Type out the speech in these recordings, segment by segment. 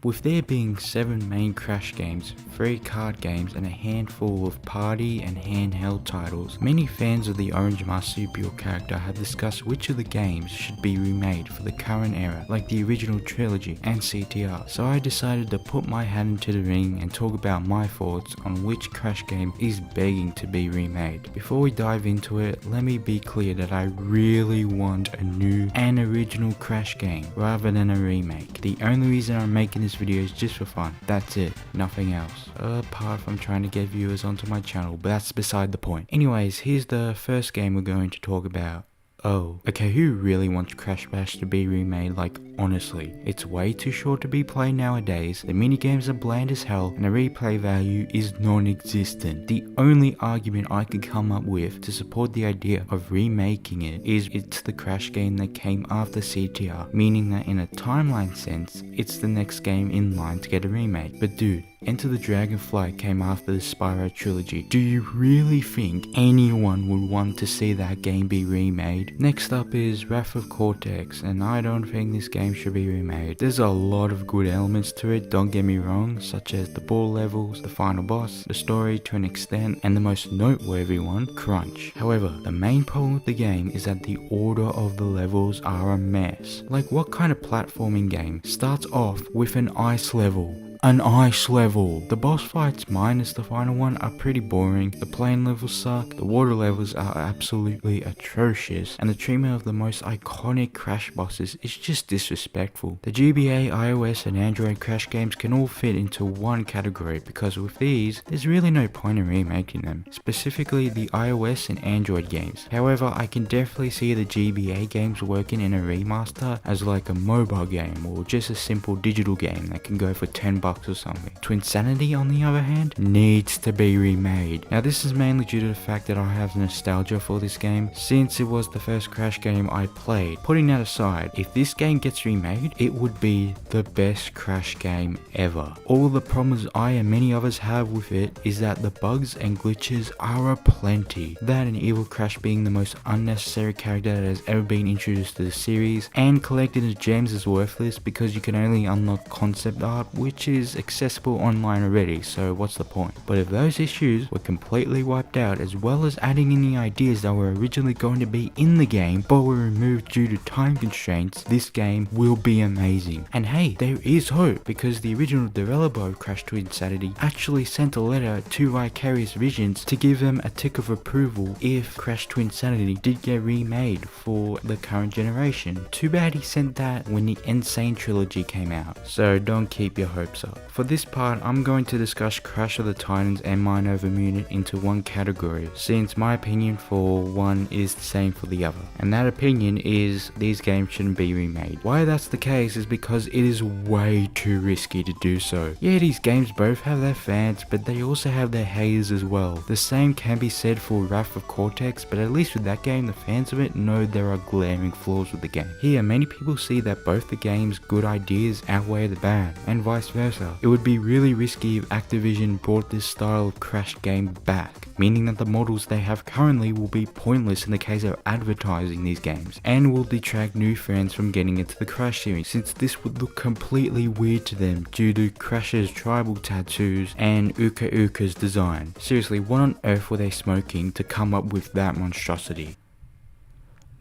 With there being 7 main Crash games, 3 card games and a handful of party and handheld titles, many fans of the orange marsupial character have discussed which of the games should be remade for the current era, like the original trilogy and CTR. So I decided to put my hat into the ring and talk about my thoughts on which Crash game is begging to be remade. Before we dive into it, let me be clear that I really want a new and original Crash game rather than a remake. The only reason I'm making this video is just for fun. That's it, nothing else. Apart from trying to get viewers onto my channel, but that's beside the point. Anyways, here's the first game we're going to talk about. Oh, okay, who really wants Crash Bash to be remade? Like, honestly, it's way too short to be played nowadays, the minigames are bland as hell, and the replay value is non-existent. The only argument I could come up with to support the idea of remaking it is it's the Crash game that came after CTR, meaning that in a timeline sense, it's the next game in line to get a remake. But dude, Enter the Dragonflight came after the Spyro trilogy. Do you really think anyone would want to see that game be remade? Next up is Wrath of Cortex, and I don't think this game should be remade. There's a lot of good elements to it, don't get me wrong, such as the ball levels, the final boss, the story to an extent, and the most noteworthy one, Crunch. However, the main problem with the game is that the order of the levels are a mess. Like, what kind of platforming game starts off with an ice level? An ice level. The boss fights minus the final one are pretty boring, the plane levels suck, the water levels are absolutely atrocious, and the treatment of the most iconic Crash bosses is just disrespectful. The GBA, iOS and Android Crash games can all fit into one category because with these, there's really no point in remaking them, specifically the iOS and Android games. However, I can definitely see the GBA games working in a remaster as like a mobile game or just a simple digital game that can go for $10 or something. Twinsanity, on the other hand, needs to be remade. Now this is mainly due to the fact that I have nostalgia for this game since it was the first Crash game I played. Putting that aside, if this game gets remade, it would be the best Crash game ever. All the problems I and many others have with it is that the bugs and glitches are aplenty. That and Evil Crash being the most unnecessary character that has ever been introduced to the series, and collecting the gems is worthless because you can only unlock concept art, which is accessible online already, so what's the point? But if those issues were completely wiped out, as well as adding in the ideas that were originally going to be in the game but were removed due to time constraints, this game will be amazing. And hey, there is hope, because the original developer of Crash Twinsanity actually sent a letter to Vicarious Visions to give them a tick of approval if Crash Twinsanity did get remade for the current generation. Too bad he sent that when the Insane trilogy came out, so don't keep your hopes up. For this part, I'm going to discuss Crash of the Titans and Mind Over Mutant into one category, since my opinion for one is the same for the other, and that opinion is these games shouldn't be remade. Why that's the case is because it is way too risky to do so. Yeah, these games both have their fans, but they also have their haters as well. The same can be said for Wrath of Cortex, but at least with that game, the fans of it know there are glaring flaws with the game. Here, many people see that both the game's good ideas outweigh the bad, and vice versa. It would be really risky if Activision brought this style of Crash game back, meaning that the models they have currently will be pointless in the case of advertising these games, and will detract new fans from getting into the Crash series, since this would look completely weird to them due to Crash's tribal tattoos and Uka Uka's design. Seriously, what on earth were they smoking to come up with that monstrosity?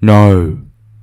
No.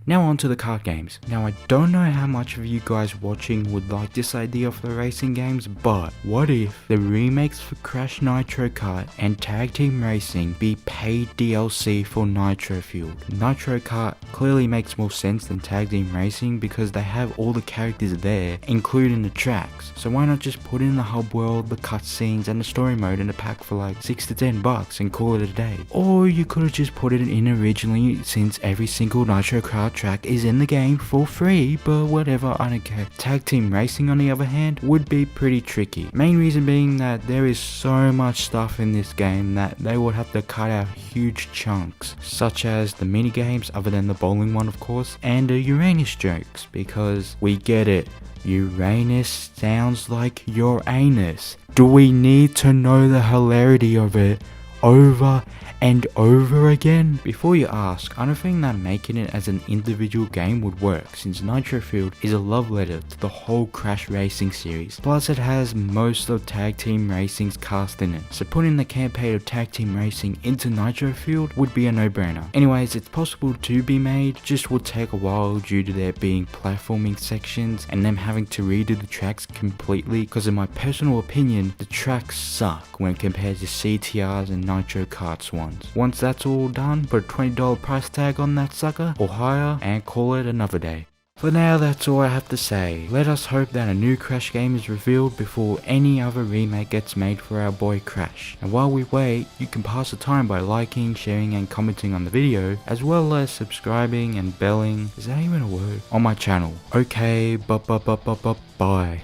Now on to the kart games. Now I don't know how much of you guys watching would like this idea for racing games, but what if the remakes for Crash Nitro Kart and Tag Team Racing be paid DLC for Nitro Fueled? Nitro Kart clearly makes more sense than Tag Team Racing because they have all the characters there, including the tracks. So why not just put in the hub world, the cutscenes and the story mode in a pack for like $6 to $10 and call it a day? Or you could have just put it in originally, since every single Nitro Kart track is in the game for free, but whatever, I don't care. Tag Team Racing on the other hand would be pretty tricky. Main reason being that there is so much stuff in this game that they would have to cut out huge chunks, such as the mini games, other than the bowling one of course, and the Uranus jokes, because we get it. Uranus sounds like your anus. Do we need to know the hilarity of it, over and over again? Before you ask, I don't think that making it as an individual game would work, since Nitro Field is a love letter to the whole Crash Racing series, plus it has most of Tag Team Racing's cast in it, so putting the campaign of Tag Team Racing into Nitro Field would be a no-brainer. Anyways, it's possible to be made, just will take a while due to there being platforming sections and them having to redo the tracks completely, because in my personal opinion, the tracks suck when compared to CTR's and Nitro Kart's ones. Once that's all done, put a $20 price tag on that sucker or higher and call it another day. For now, that's all I have to say. Let us hope that a new Crash game is revealed before any other remake gets made for our boy Crash. And while we wait, you can pass the time by liking, sharing and commenting on the video, as well as subscribing and belling, is that even a word, on my channel. Okay, bye.